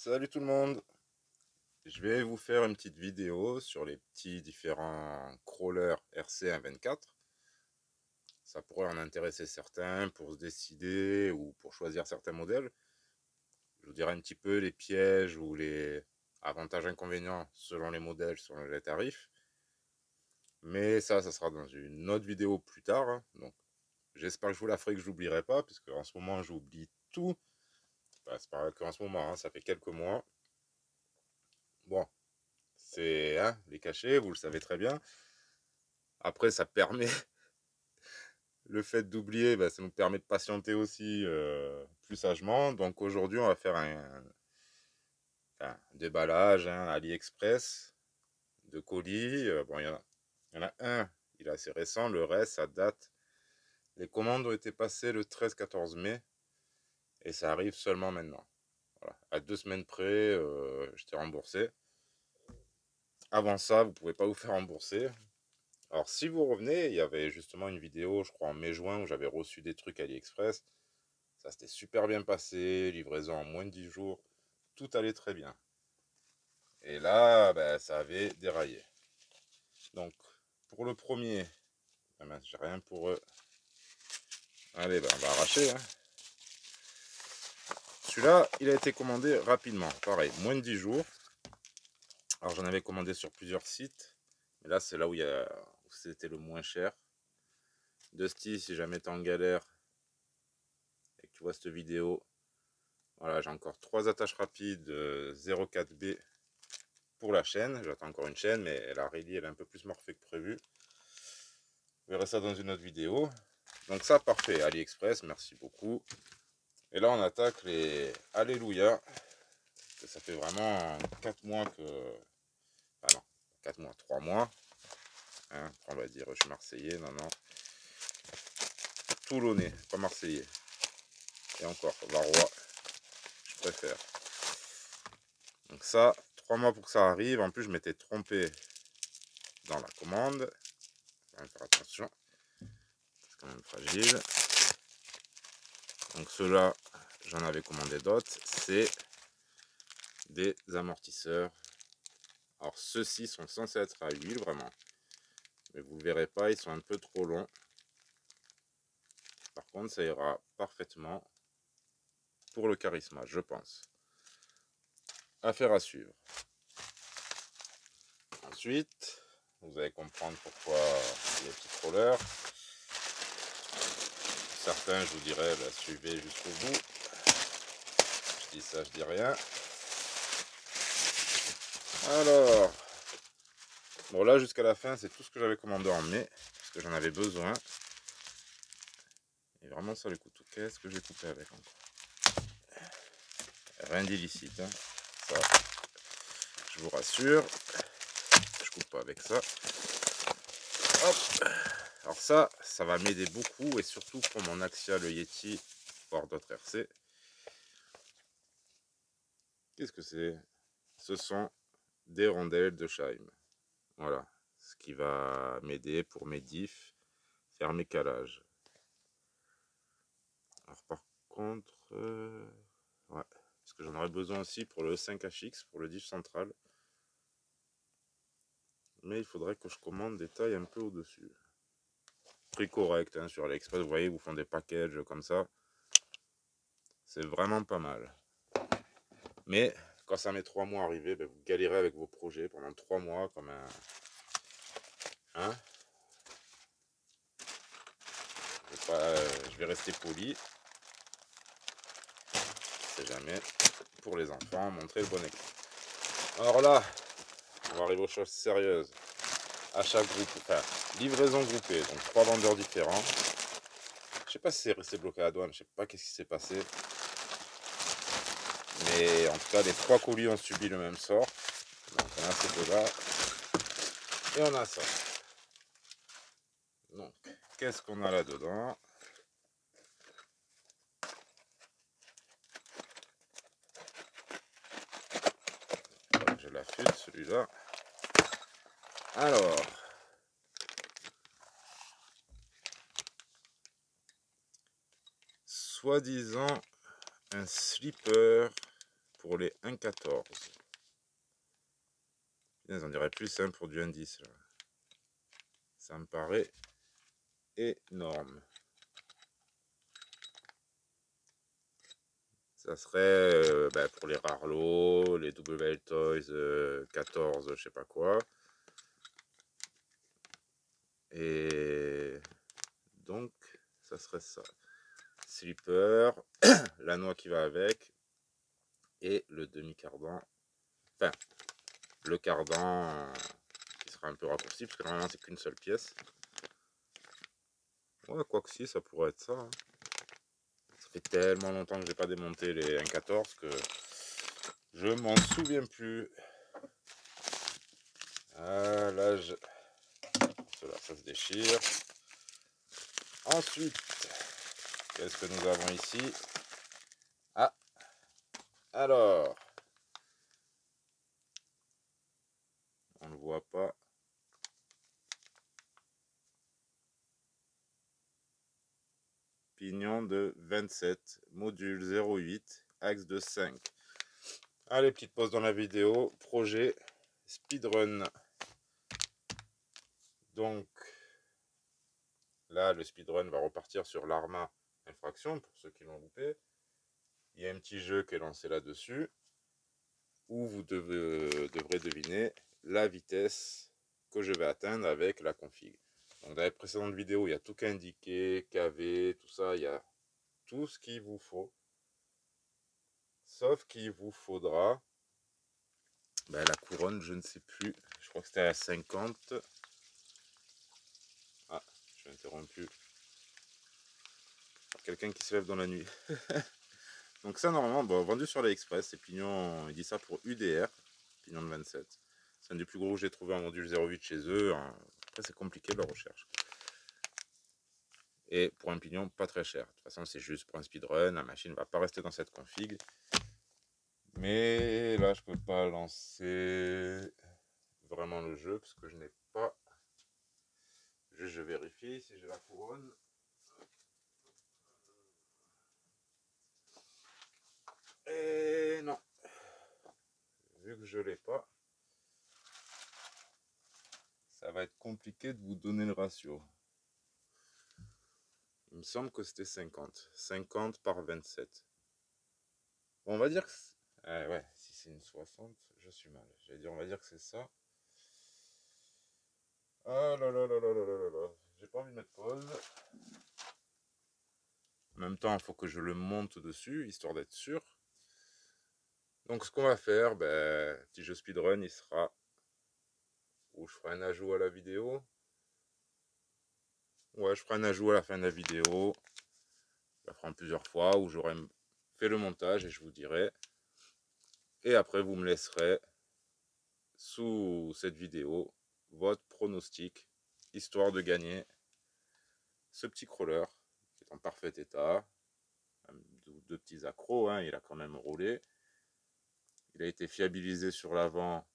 Salut tout le monde, je vais vous faire une petite vidéo sur les petits différents crawlers RC124. Ça pourrait en intéresser certains pour se décider ou pour choisir certains modèles. Je vous dirai un petit peu les pièges ou les avantages inconvénients selon les modèles, selon les tarifs. Mais ça sera dans une autre vidéo plus tard, hein. Donc j'espère que je vous la ferai, que je n'oublierai pas, puisque en ce moment j'oublie tout. Bah, c'est pas qu'en ce moment, hein, ça fait quelques mois. Bon, c'est les cachets, vous le savez très bien. Après, ça permet, le fait d'oublier, bah, ça nous permet de patienter aussi plus sagement. Donc aujourd'hui, on va faire un déballage, AliExpress de colis. Bon, il y en a un, il est assez récent. Le reste, ça date. Les commandes ont été passées le 13-14 mai et ça arrive seulement maintenant. Voilà. À 2 semaines près, j'étais remboursé. Avant ça, vous ne pouvez pas vous faire rembourser. Alors, si vous revenez, il y avait justement une vidéo, je crois en mai-juin, où j'avais reçu des trucs AliExpress. Ça s'était super bien passé, livraison en moins de 10 jours, tout allait très bien. Et là, ben, ça avait déraillé. Donc, pour le premier, ah ben, j'ai rien pour eux. Allez, ben, on va arracher. Celui-là, il a été commandé rapidement. Pareil, moins de 10 jours. Alors, j'en avais commandé sur plusieurs sites. Mais là, c'est là où c'était le moins cher. Dusty, si jamais t'es en galère et que tu vois cette vidéo, voilà, j'ai encore 3 attaches rapides 04B pour la chaîne. J'attends encore une chaîne, mais la rayée elle est un peu plus morphée que prévu. Vous verrez ça dans une autre vidéo. Donc ça, parfait. AliExpress, merci beaucoup. Et là, on attaque les Alléluia. Ça fait vraiment 4 mois que... Ah non, 4 mois, 3 mois. Hein, on va dire, je suis marseillais, non. Toulonnais, pas marseillais. Et encore, Varois, je préfère. Donc ça, 3 mois pour que ça arrive. En plus, je m'étais trompé dans la commande. Faut faire attention. C'est quand même fragile. Donc ceux-là, j'en avais commandé d'autres. C'est des amortisseurs. Alors ceux-ci sont censés être à huile vraiment. Mais vous ne le verrez pas, ils sont un peu trop longs. Par contre, ça ira parfaitement pour le charisma, je pense. Affaire à suivre. Ensuite, vous allez comprendre pourquoi les petits crawlers. Certains, je vous dirais, bah, suivez jusqu'au bout. Je dis ça, je dis rien. Alors, bon là jusqu'à la fin, c'est tout ce que j'avais commandé en mai, parce que j'en avais besoin. Et vraiment, ça les coûte tout. Qu'est-ce que j'ai coupé avec encore? Rien d'illicite, hein. Ça, je vous rassure. Je coupe pas avec ça. Hop. Alors ça va m'aider beaucoup, et surtout pour mon Axial Yeti, voire d'autres RC. Qu'est-ce que c'est? Ce sont des rondelles de Scheim. Voilà. Ce qui va m'aider pour mes diffs, faire mes calages. Alors par contre, ouais, parce que j'en aurais besoin aussi pour le 5HX, pour le diff central. Mais il faudrait que je commande des tailles un peu au-dessus. Prix correct, hein, sur AliExpress, vous voyez, vous font des packages comme ça. C'est vraiment pas mal. Mais quand ça met 3 mois à arriver, ben, vous galérez avec vos projets pendant 3 mois comme un... Hein, je vais rester poli. C'est jamais pour les enfants, montrer le bon exemple. Alors là, on va arriver aux choses sérieuses. Achat groupe, enfin livraison groupée, donc 3 vendeurs différents. Je sais pas si c'est resté bloqué à la douane, je sais pas qu'est-ce qui s'est passé. Mais en tout cas, les 3 colis ont subi le même sort. Donc on a ces deux-là. Et on a ça. Donc, qu'est-ce qu'on a là-dedans? Je l'affûte celui-là. Alors, soi-disant un slipper pour les 1,14. On dirait plus simple pour du 1,10. Ça me paraît énorme. Ça serait pour les rares lots, les WL Toys 14, je sais pas quoi. Et donc, ça serait ça. Slipper, la noix qui va avec, et le demi-cardan. Enfin, le cardan qui sera un peu raccourci, parce que normalement c'est qu'une seule pièce. Ouais, quoi que si, ça pourrait être ça. Hein. Ça fait tellement longtemps que j'ai pas démonté les 1,14 que je m'en souviens plus. Ah, là, cela, ça se déchire. Ensuite, qu'est-ce que nous avons ici? Ah, alors, on ne le voit pas. Pignon de 27, module 0,8, axe de 5. Allez, petite pause dans la vidéo. Projet speedrun. Donc, là, le speedrun va repartir sur l'Arma Infraction, pour ceux qui l'ont loupé. Il y a un petit jeu qui est lancé là-dessus, où vous devrez deviner la vitesse que je vais atteindre avec la config. Donc, dans les précédentes vidéos, il y a tout qu'indiqué, KV, tout ça, il y a tout ce qu'il vous faut. Sauf qu'il vous faudra la couronne, je ne sais plus, je crois que c'était à 50. Ah, je suis interrompu par quelqu'un qui se lève dans la nuit. Donc ça, normalement, vendu sur l'AliExpress, c'est pignon, il dit ça pour UDR, pignon de 27. C'est un des plus gros que j'ai trouvé en module 0,8 chez eux. Après, c'est compliqué leur recherche. Et pour un pignon, pas très cher. De toute façon, c'est juste pour un speedrun, la machine ne va pas rester dans cette config. Mais là, je peux pas lancer vraiment le jeu, parce que je n'ai pas... Juste, je vérifie si j'ai la couronne. Et non, vu que je l'ai pas, ça va être compliqué de vous donner le ratio. Il me semble que c'était 50. 50 par 27. Bon, on va dire que... ouais, si c'est une 60, je suis mal. J'allais dire, on va dire que c'est ça. Ah là là là là là là là. J'ai pas envie de mettre pause. En même temps, il faut que je le monte dessus, histoire d'être sûr. Donc ce qu'on va faire, petit jeu speedrun, il sera... Où je ferai un ajout à la vidéo. Ouais, je ferai un ajout à la fin de la vidéo. Je la ferai en plusieurs fois, où j'aurai fait le montage et je vous dirai. Et après, vous me laisserez, sous cette vidéo, votre pronostic, histoire de gagner ce petit crawler, qui est en parfait état. Deux petits accros, hein, il a quand même roulé. Il a été fiabilisé sur l'avant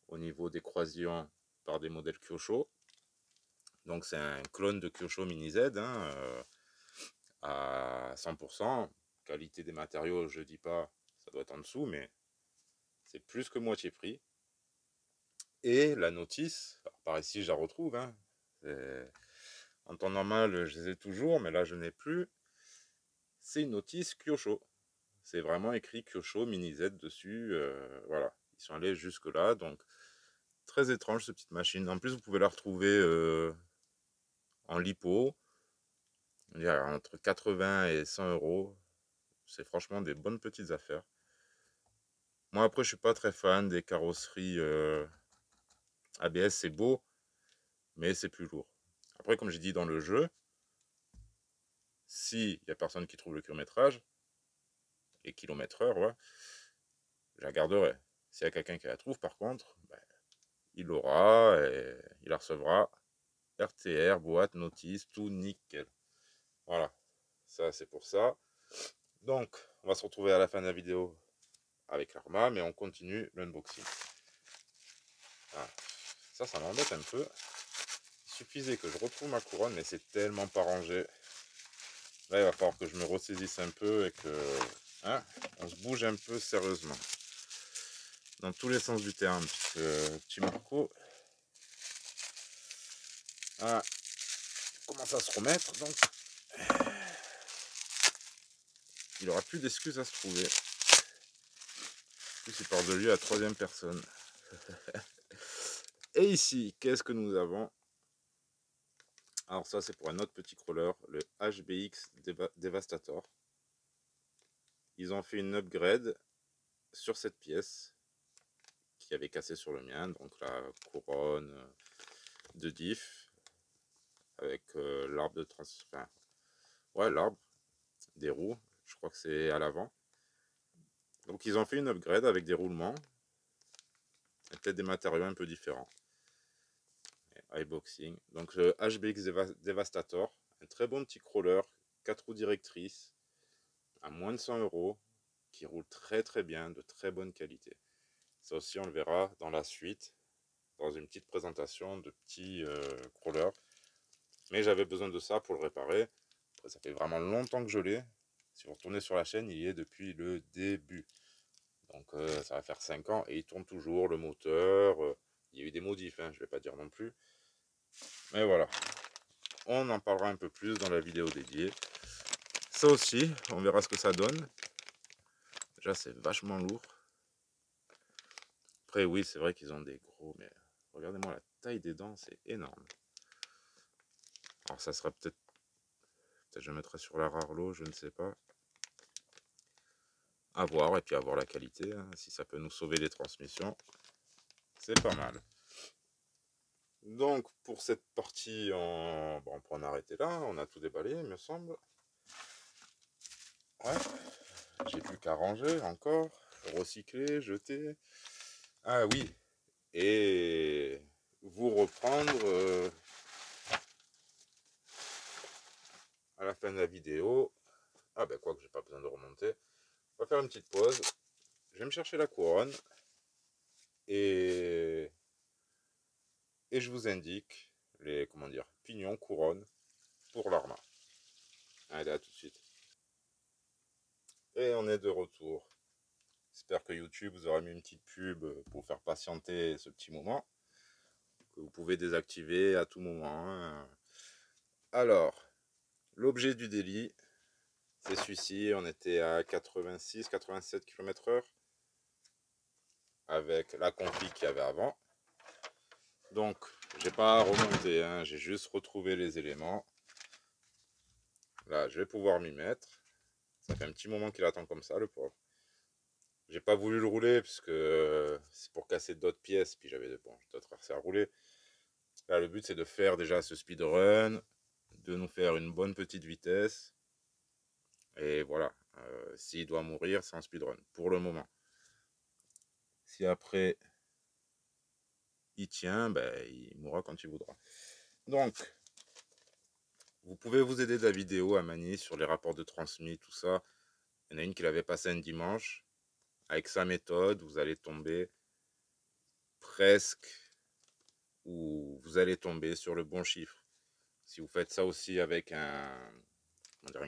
au niveau des croisillons par des modèles Kyosho. Donc c'est un clone de Kyosho Mini Z à 100%. Qualité des matériaux, je dis pas, ça doit être en dessous, mais c'est plus que moitié prix. Et la notice, alors par ici je la retrouve, hein, en temps normal je les ai toujours, mais là je n'ai plus. C'est une notice Kyosho. C'est vraiment écrit Kyosho Mini Z dessus. Voilà, ils sont allés jusque là, donc très étrange cette petite machine. En plus vous pouvez la retrouver en lipo, entre 80 et 100 euros. C'est franchement des bonnes petites affaires. Moi après je suis pas très fan des carrosseries ABS, c'est beau, mais c'est plus lourd. Après comme j'ai dit dans le jeu, s'il n'y a personne qui trouve le kilométrage et kilomètre-heure, ouais, je la garderai. S'il y a quelqu'un qui la trouve par contre, il l'aura et il la recevra. RTR, boîte, notice, tout nickel. Voilà, ça c'est pour ça. Donc, on va se retrouver à la fin de la vidéo avec l'Arma, mais on continue l'unboxing. Ah, ça m'embête un peu. Il suffisait que je retrouve ma couronne, mais c'est tellement pas rangé. Là, il va falloir que je me ressaisisse un peu et que Hein, on se bouge un peu sérieusement. Dans tous les sens du terme, puisque petit Marco commence à se remettre, donc il aura plus d'excuses à se trouver. En plus, il parle de lui à la troisième personne. Et ici, qu'est-ce que nous avons? Alors ça, c'est pour un autre petit crawler, le HBX Devastator. Ils ont fait une upgrade sur cette pièce qui avait cassé sur le mien, donc la couronne de diff avec l'arbre de enfin, ouais, l'arbre des roues, je crois que c'est à l'avant. Donc ils ont fait une upgrade avec des roulements et peut-être des matériaux un peu différents. iBoxing. Donc le HBX Devastator, un très bon petit crawler, 4 roues directrices, à moins de 100 €, qui roule très très bien, de très bonne qualité. Ça aussi on le verra dans la suite, dans une petite présentation de petits crawlers. Mais j'avais besoin de ça pour le réparer. Après, ça fait vraiment longtemps que je l'ai. Si vous retournez sur la chaîne, il y est depuis le début. Donc ça va faire 5 ans et il tourne toujours, le moteur. Il y a eu des modifs, hein, je ne vais pas dire non plus. Mais voilà, on en parlera un peu plus dans la vidéo dédiée. Ça aussi, on verra ce que ça donne. Déjà, c'est vachement lourd. Après, oui, c'est vrai qu'ils ont des gros, mais regardez-moi la taille des dents, c'est énorme. Alors ça sera peut-être je mettrai sur la rare lot, je ne sais pas. À voir, et puis à voir la qualité, hein. Si ça peut nous sauver les transmissions, c'est pas mal. Donc pour cette partie, on peut en arrêter là, on a tout déballé, il me semble. Ouais, j'ai plus qu'à ranger encore, recycler, jeter. Ah oui, et vous reprendre à la fin de la vidéo. Ah ben quoi que j'ai pas besoin de remonter. On va faire une petite pause. Je vais me chercher la couronne et je vous indique les, comment dire, pignons, couronne pour l'arma. Allez, à tout de suite. Et on est de retour. J'espère que YouTube vous aura mis une petite pub pour faire patienter ce petit moment, que vous pouvez désactiver à tout moment, hein. Alors, l'objet du délit, c'est celui-ci. On était à 86-87 km/h avec la config qu'il y avait avant. Donc, j'ai pas remonté, hein, j'ai juste retrouvé les éléments. Là, je vais pouvoir m'y mettre. Ça fait un petit moment qu'il attend comme ça, le pauvre. J'ai pas voulu le rouler parce que c'est pour casser d'autres pièces. Puis j'avais d'autres RC à rouler. Là, le but c'est de faire déjà ce speedrun, de nous faire une bonne petite vitesse. Et voilà. S'il doit mourir, c'est un speedrun pour le moment. Si après il tient, ben, il mourra quand il voudra. Donc, vous pouvez vous aider de la vidéo à Mani sur les rapports de transmis, tout ça. Il y en a une qui l'avait passé un dimanche. Avec sa méthode, vous allez tomber presque, ou vous allez tomber sur le bon chiffre. Si vous faites ça aussi avec un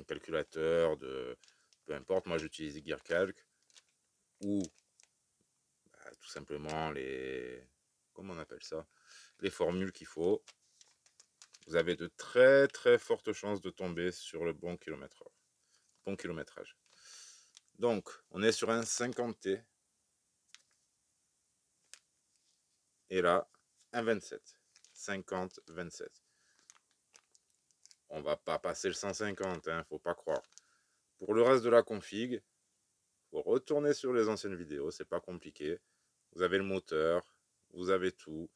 calculateur de peu importe, moi j'utilise GearCalc ou tout simplement les, comment on appelle ça, les formules qu'il faut, vous avez de très très fortes chances de tomber sur le bon kilomètre-heure, bon kilométrage. Donc on est sur un 50T et là un 27, 50-27. On va pas passer le 150, hein, faut pas croire. Pour le reste de la config, faut retourner sur les anciennes vidéos, c'est pas compliqué. Vous avez le moteur, vous avez tout.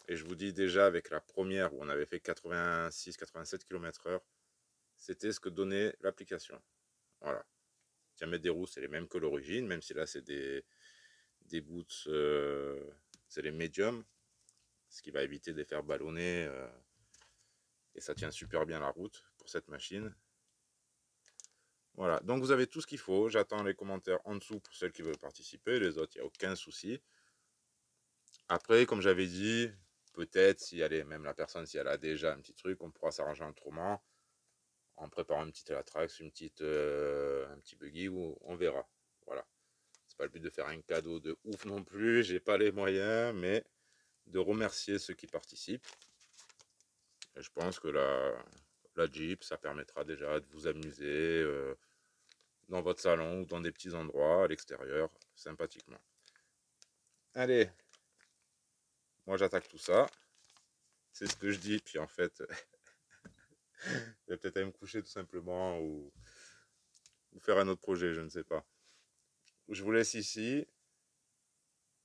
Et je vous dis déjà, avec la première où on avait fait 86-87 km/h, c'était ce que donnait l'application. Voilà. Diamètre des roues, c'est les mêmes que l'origine, même si là, c'est des boots, c'est les médiums, ce qui va éviter de les faire ballonner. Et ça tient super bien la route pour cette machine. Voilà, donc vous avez tout ce qu'il faut. J'attends les commentaires en dessous pour celles qui veulent participer. Les autres, il n'y a aucun souci. Après, comme j'avais dit, peut-être si elle est, même la personne, si elle a déjà un petit truc, on pourra s'arranger autrement. en préparant une petite Elatrax, un petit buggy, ou on verra. Voilà. C'est pas le but de faire un cadeau de ouf non plus, j'ai pas les moyens, mais de remercier ceux qui participent. Et je pense que la Jeep, ça permettra déjà de vous amuser dans votre salon ou dans des petits endroits à l'extérieur, sympathiquement. Allez, moi j'attaque tout ça. C'est ce que je dis, puis en fait, je vais peut-être aller me coucher tout simplement ou faire un autre projet, je ne sais pas. Je vous laisse ici.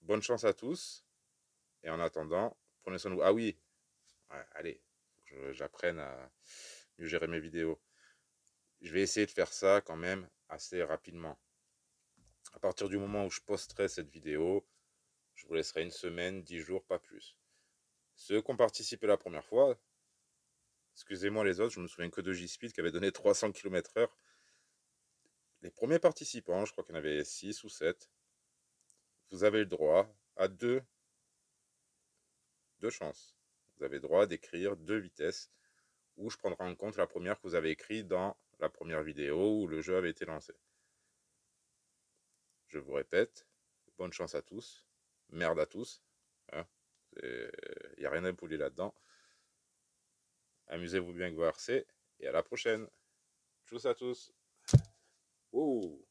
Bonne chance à tous. Et en attendant, prenez soin de vous. Ah oui, ouais, allez, j'apprenne à mieux gérer mes vidéos. Je vais essayer de faire ça quand même assez rapidement. À partir du moment où je posterai cette vidéo, je vous laisserai une semaine, 10 jours, pas plus. Ceux qui ont participé la première fois, excusez-moi les autres, je me souviens que de G-Speed qui avait donné 300 km/h. Les premiers participants, je crois qu'il y en avait 6 ou 7, vous avez le droit à deux chances. Vous avez le droit d'écrire 2 vitesses, où je prendrai en compte la première que vous avez écrite dans la première vidéo où le jeu avait été lancé. Je vous répète, bonne chance à tous, merde à tous, hein, il n'y a rien à pouler là-dedans. Amusez-vous bien avec vos RC, et à la prochaine. Tchuss à tous. Ouh.